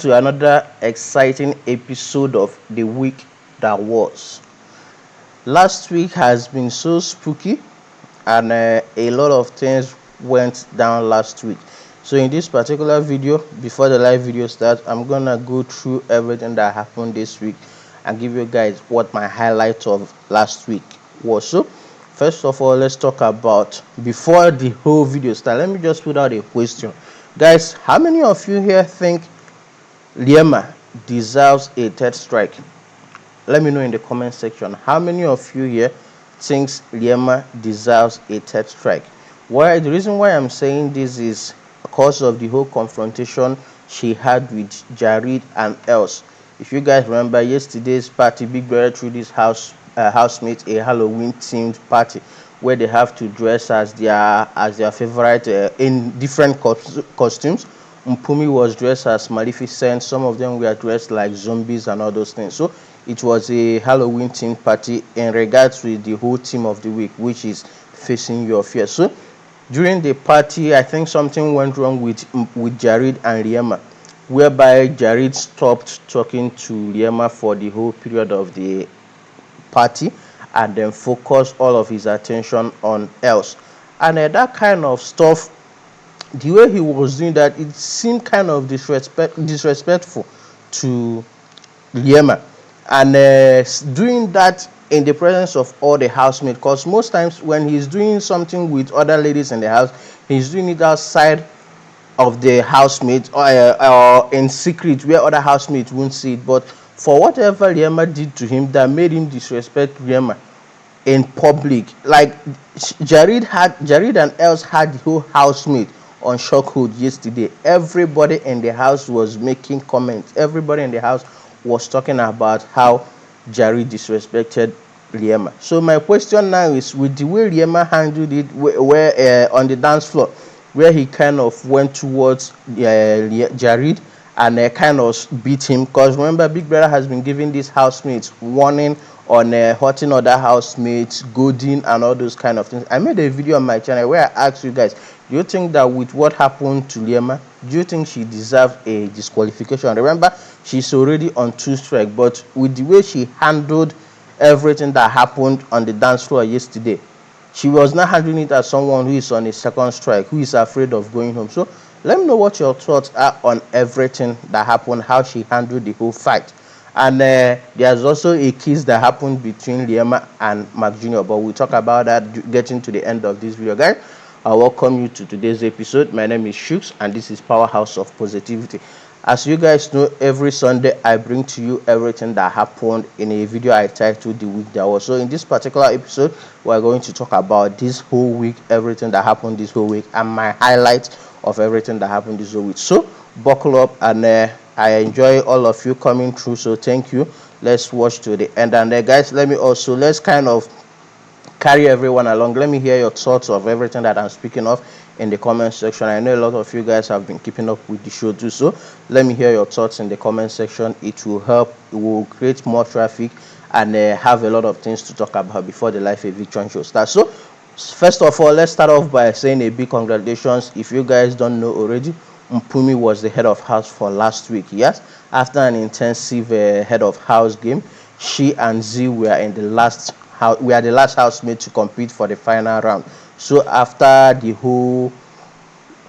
to another exciting episode of the week that was. Last week has been so spooky, and a lot of things went down last week. So in this particular video, before the live video starts, I'm gonna go through everything that happened this week and give you guys what my highlight of last week was. So first of all, let's talk about, before the whole video starts, let me just put out a question. Guys, how many of you here think Liema deserves a third strike? Let me know in the comment section. How many of you here thinks Liema deserves a third strike? Why? The reason why I'm saying this is because of the whole confrontation she had with Jared and Els. If you guys remember yesterday's party, Big Brother threw this housemates a Halloween themed party where they have to dress as their favorite in different costumes. Mpumi was dressed as Maleficent. Some of them were dressed like zombies and all those things. So it was a Halloween themed party in regards with the whole theme of the week, which is facing your fear. So during the party, I think something went wrong with Jared and Liema, whereby Jared stopped talking to Liema for the whole period of the party and then focused all of his attention on Els. And that kind of stuff, the way he was doing that, it seemed kind of disrespectful to Liema. And doing that in the presence of all the housemates, because most times when he's doing something with other ladies in the house, he's doing it outside of the housemates or in secret where other housemates won't see it. But for whatever Liema did to him that made him disrespect Liema in public, like Jared and Els had the whole housemate on shockhold yesterday. Everybody in the house was making comments. Everybody in the house was talking about how Jared disrespected Liema. So my question now is, with the way Liema handled it, where on the dance floor, where he kind of went towards Jared and kind of beat him, because remember Big Brother has been giving these housemates warning on hurting other housemates, goading and all those kind of things. I made a video on my channel where I asked you guys, do you think that with what happened to Liema, do you think she deserves a disqualification? Remember, she's already on 2 strikes, but with the way she handled everything that happened on the dance floor yesterday, she was not handling it as someone who is on a 2nd strike, who is afraid of going home. So let me know what your thoughts are on everything that happened, how she handled the whole fight. And there's also a kiss that happened between Liema and Mark Jr., but we'll talk about that getting to the end of this video. Guys, I welcome you to today's episode. My name is Shooks and this is Powerhouse of Positivity. As you guys know, every Sunday I bring to you everything that happened in a video I titled The Week That Was. So in this particular episode, we're going to talk about this whole week, everything that happened this whole week, and my highlights of everything that happened this whole week. So buckle up, and I enjoy all of you coming through, so thank you. Let's watch to the end. And guys, let's kind of carry everyone along. Let me hear your thoughts of everything that I'm speaking of in the comment section. I know a lot of you guys have been keeping up with the show too, so let me hear your thoughts in the comment section. It will help, it will create more traffic and have a lot of things to talk about before the live eviction show starts. So first of all, let's start off by saying a big congratulations. If you guys don't know already, Mpumi was the head of house for last week. Yes, after an intensive head of house game, she and Z were in the last we are the last housemate to compete for the final round. So after the whole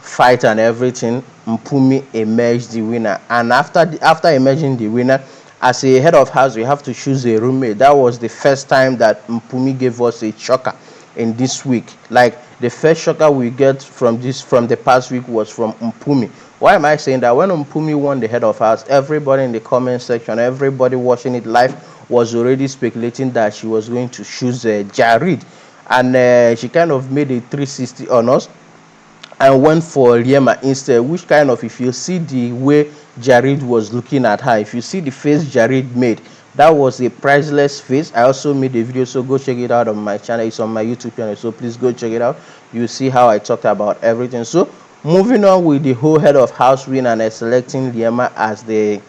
fight and everything, Mpumi emerged the winner. And after emerging the winner, as a head of house, we have to choose a roommate. That was the first time that Mpumi gave us a shocker in this week. Like, the first shocker we get from the past week was from Mpumi. Why am I saying that? When Mpumi won the head of house, everybody in the comment section, everybody watching it live was already speculating that she was going to choose Jared, and she kind of made a 360 on us and went for Liema instead, which kind of, if you see the way Jared was looking at her, if you see the face Jared made, that was a priceless face. I also made a video, so go check it out on my channel. It's on my YouTube channel, so please go check it out. You see how I talked about everything. So moving on with the whole head of house win and selecting Liema as the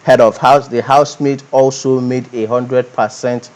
head of house, the housemate also made 100%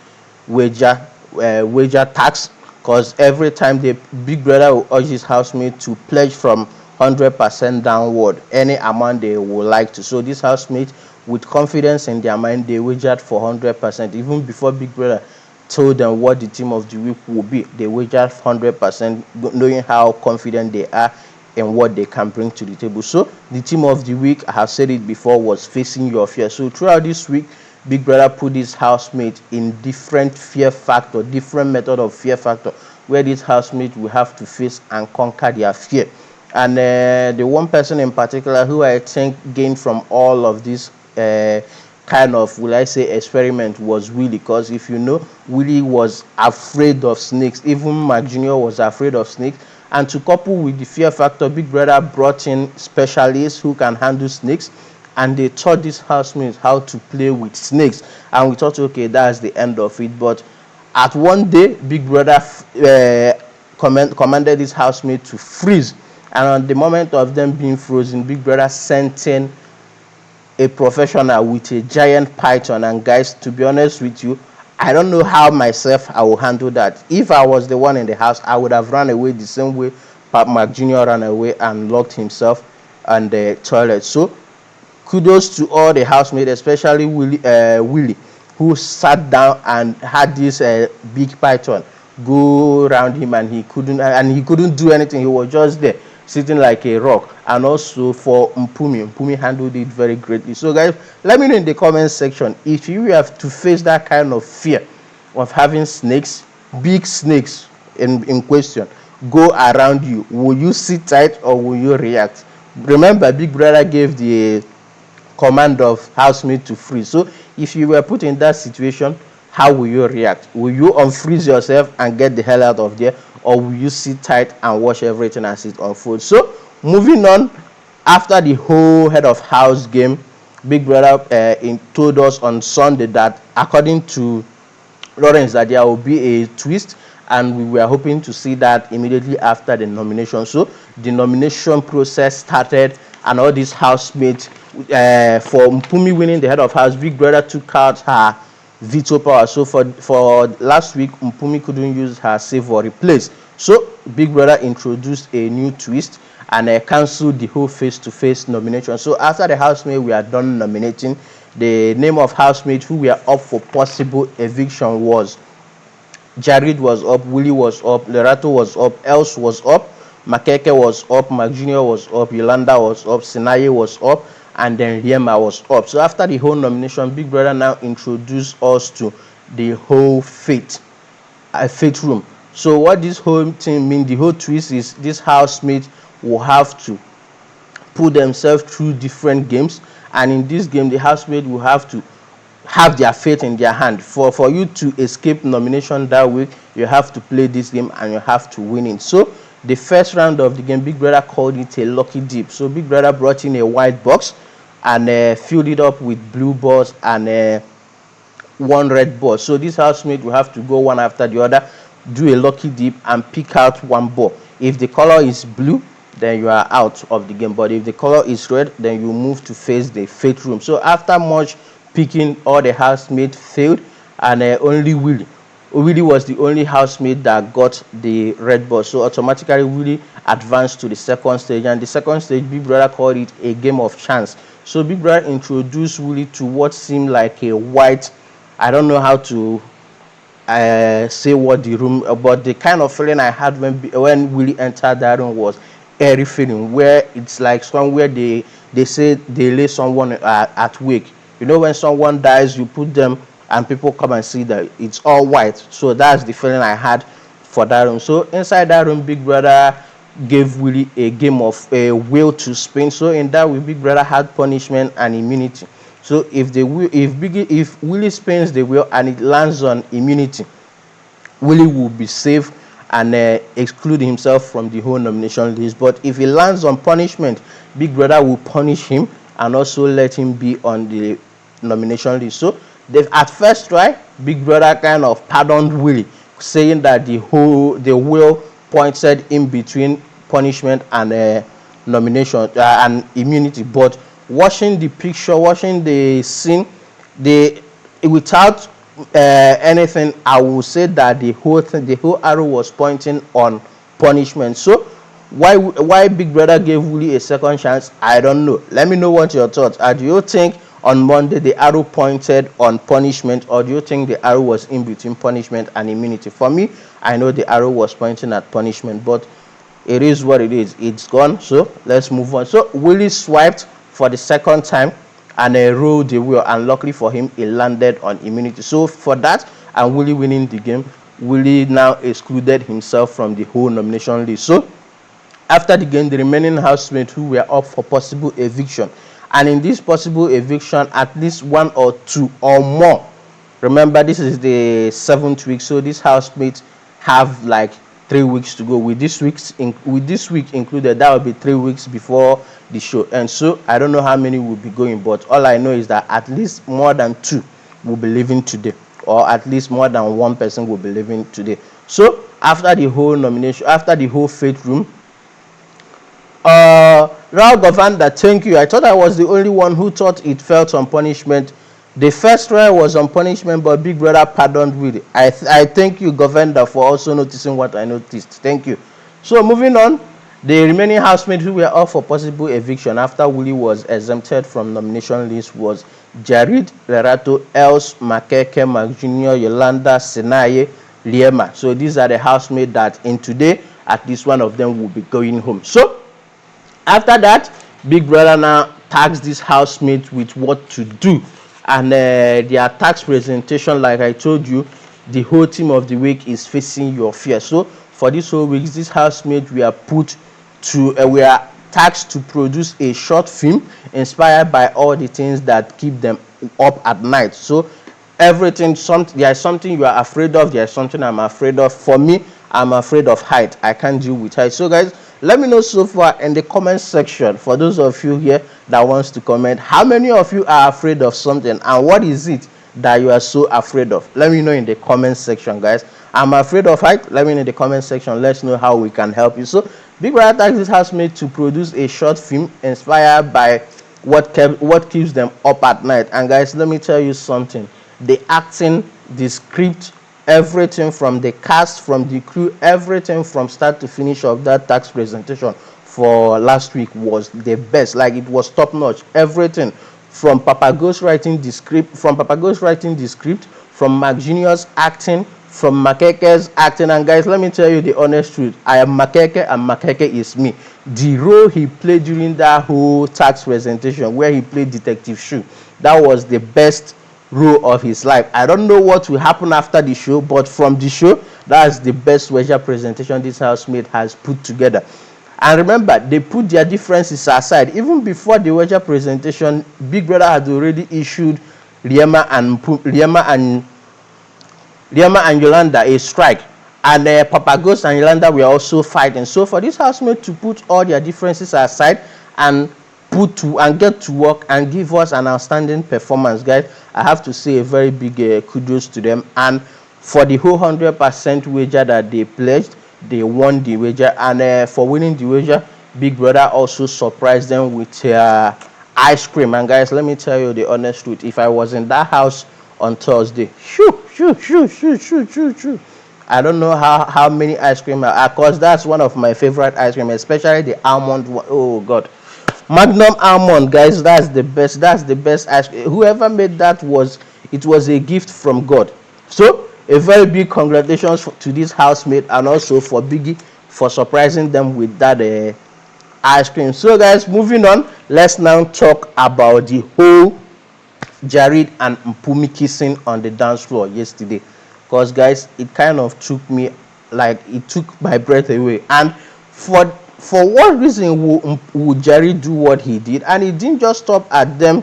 wager tax, because every time the Big Brother will urge his housemate to pledge from 100% downward, any amount they would like to. So this housemate, with confidence in their mind, they wagered for 100%. Even before Big Brother told them what the team of the week will be, they wagered 100%, knowing how confident they are and what they can bring to the table. So the team of the week, I have said it before, was facing your fear. So throughout this week, Big Brother put his housemate in different fear factor, different method of fear factor, where this housemate will have to face and conquer their fear. And the one person in particular who I think gained from all of this kind of, will I say, experiment was Willie. Because if you know, Willie was afraid of snakes. Even Mark Jr. was afraid of snakes. And to couple with the fear factor, Big Brother brought in specialists who can handle snakes, and they taught these housemates how to play with snakes. And we thought, okay, that's the end of it. But at one day, Big Brother commanded his housemate to freeze. And on the moment of them being frozen, Big Brother sent in a professional with a giant python. And guys, to be honest with you, I don't know how myself I will handle that. If I was the one in the house, I would have run away the same way Mark Jr. ran away and locked himself in the toilet. So kudos to all the housemates, especially Willie, who sat down and had this big python go around him, and he couldn't do anything. He was just there sitting like a rock. And also for Mpumi handled it very greatly. So guys, let me know in the comment section, if you have to face that kind of fear of having snakes, big snakes in question, go around you, will you sit tight or will you react? Remember, Big Brother gave the command of housemate to freeze. So if you were put in that situation, how will you react? Will you unfreeze yourself and get the hell out of there, or will you sit tight and watch everything as it unfolds? So moving on, after the whole head of house game, Big Brother told us on Sunday that according to Lawrence, that there will be a twist, and we were hoping to see that immediately after the nomination. So the nomination process started, and all these housemates, for Mpumi winning the head of house, Big Brother took out her veto power. So for last week, Mpumi couldn't use her save or replace. So Big Brother introduced a new twist and cancelled the whole face-to-face nomination. So after the housemates we are done nominating, the name of housemates who were up for possible eviction was Jared was up, Willie was up, Lerato was up, Els was up, Makeke was up, Mark Jr. was up, Yolanda was up, Sinaye was up, and then Riema was up. So after the whole nomination, Big Brother now introduced us to the whole fate room. So what this whole thing means, the whole twist is this housemate will have to put themselves through different games, and in this game the housemate will have to have their fate in their hand. For you to escape nomination that week, you have to play this game and you have to win it. So the first round of the game, Big Brother called it a lucky dip. So Big Brother brought in a white box and filled it up with blue balls and one red ball. So this housemate will have to go one after the other, do a lucky dip and pick out one ball. If the color is blue, then you are out of the game. But if the color is red, then you move to face the fate room. So after much picking, all the housemates failed, and only Willie was the only housemate that got the red ball. So automatically Willie advanced to the second stage, and the second stage Big Brother called it a game of chance. So Big Brother introduced Willie to what seemed like a white, I don't know how to say what the room, but the kind of feeling I had when Willie entered that room was airy feeling, where it's like somewhere they say they lay someone at wake. You know, when someone dies, you put them and people come and see that it's all white. So that's the feeling I had for that room. So inside that room, Big Brother gave Willie a game of a wheel to spin. So in that way, Big Brother had punishment and immunity. So if Willie spins the wheel and it lands on immunity, Willie will be safe and exclude himself from the whole nomination list. But if he lands on punishment, Big Brother will punish him and also let him be on the nomination list. So at first try, Big Brother kind of pardoned Willie, saying that the wheel pointed in between punishment and nomination and immunity. But watching the picture, watching the scene, without anything, I will say that the whole arrow was pointing on punishment. So Why Big Brother gave Willie a second chance, I don't know. Let me know what your thoughts are. Do you think on Monday the arrow pointed on punishment, or do you think the arrow was in between punishment and immunity? For me, I know the arrow was pointing at punishment, but it is what it is. It's gone, so let's move on. So Willie swiped for the second time and rolled the wheel, and luckily for him, it landed on immunity. So for that and Willie winning the game, Willie now excluded himself from the whole nomination list. So after the game, the remaining housemates who were up for possible eviction, and in this possible eviction, at least one or two or more. Remember, this is the 7th week, so these housemates have like 3 weeks to go. With this week included, that will be 3 weeks before the show. And so I don't know how many will be going, but all I know is that at least more than 2 will be leaving today, or at least more than 1 person will be leaving today. So after the whole nomination, after the whole fate room, Raul Govanda, thank you. I thought I was the only one who thought it felt on punishment. The first trial was on punishment, but Big Brother pardoned Willie. I thank you, Govenda, for also noticing what I noticed. Thank you. So moving on, the remaining housemates who were up for possible eviction after Willie was exempted from nomination list was Jared, Lerato, Els, Makeke, Mark Jr., Yolanda, Senaye, Liema. So these are the housemates that in today, at least one of them will be going home. So after that, Big Brother now tags these housemates with what to do. And their tax presentation, like I told you, the whole theme of the week is facing your fear. So for this whole week, these housemates we are tasked to produce a short film inspired by all the things that keep them up at night. So everything, there's something you are afraid of, there's something I'm afraid of. For me, I'm afraid of height. I can't deal with height. So guys, let me know so far in the comment section, for those of you here that wants to comment, how many of you are afraid of something, and what is it that you are so afraid of? Let me know in the comment section, guys. I'm afraid of height. Let me know in the comment section. Let's know how we can help you. So Big Brother tasked this housemate to produce a short film inspired by what keeps them up at night. And guys, let me tell you something. The acting, the script, everything from the cast, from the crew, everything from start to finish of that tax presentation for last week was the best. Like, it was top notch. Everything from Papa Ghost writing the script, from Mark Jr.'s acting, from Makeke's acting. And guys, let me tell you the honest truth. I am Makeke and Makeke is me. The role he played during that whole tax presentation where he played Detective Shu, that was the best role of his life. I don't know what will happen after the show, but from the show, that's the best wager presentation this housemate has put together. And remember, they put their differences aside. Even before the wager presentation, Big Brother had already issued Liema and Yolanda a strike, and Papa Ghost and Yolanda were also fighting. So for this housemate to put all their differences aside and get to work and give us an outstanding performance, guys, I have to say a very big kudos to them. And for the whole 100% wager that they pledged, they won the wager. And for winning the wager, Big Brother also surprised them with ice cream. And guys, let me tell you the honest truth. If I was in that house on Thursday, I don't know how many ice cream, because that's one of my favorite ice cream, especially the almond one. Oh God, Magnum almond, guys, that's the best ice cream. Whoever made that was a gift from God. So a very big congratulations to this housemate, and also for Biggie for surprising them with that ice cream. So guys, moving on, let's now talk about the whole Jared and Mpumi kissing on the dance floor yesterday, because guys, it kind of took my breath away. And for what reason would Jared do what he did? And it didn't just stop at them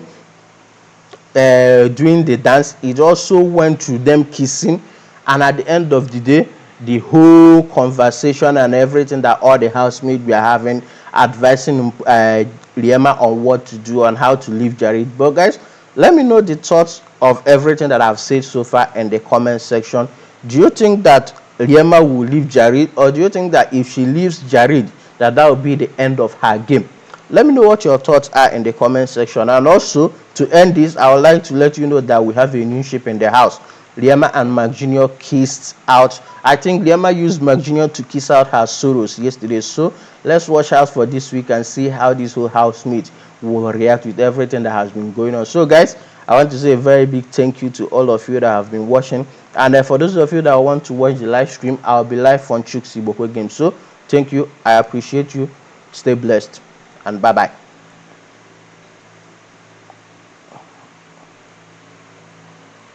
doing the dance, it also went to them kissing. And at the end of the day, the whole conversation and everything that all the housemates were having, advising Liema on what to do and how to leave Jared. But guys, let me know the thoughts of everything that I've said so far in the comment section. Do you think that Liema will leave Jared, or do you think that if she leaves Jared, that will be the end of her game? Let me know what your thoughts are in the comment section. And also, to end this, I would like to let you know that we have a new ship in the house. Liama and Mark Jr. kissed out. I think Liama used Mark Jr. to kiss out her sorrows yesterday. So let's watch out for this week and see how this whole housemate will react with everything that has been going on. So guys, I want to say a very big thank you to all of you that have been watching. And for those of you that want to watch the live stream, I'll be live on Chuks Ibokwe Game. So thank you. I appreciate you. Stay blessed and bye-bye.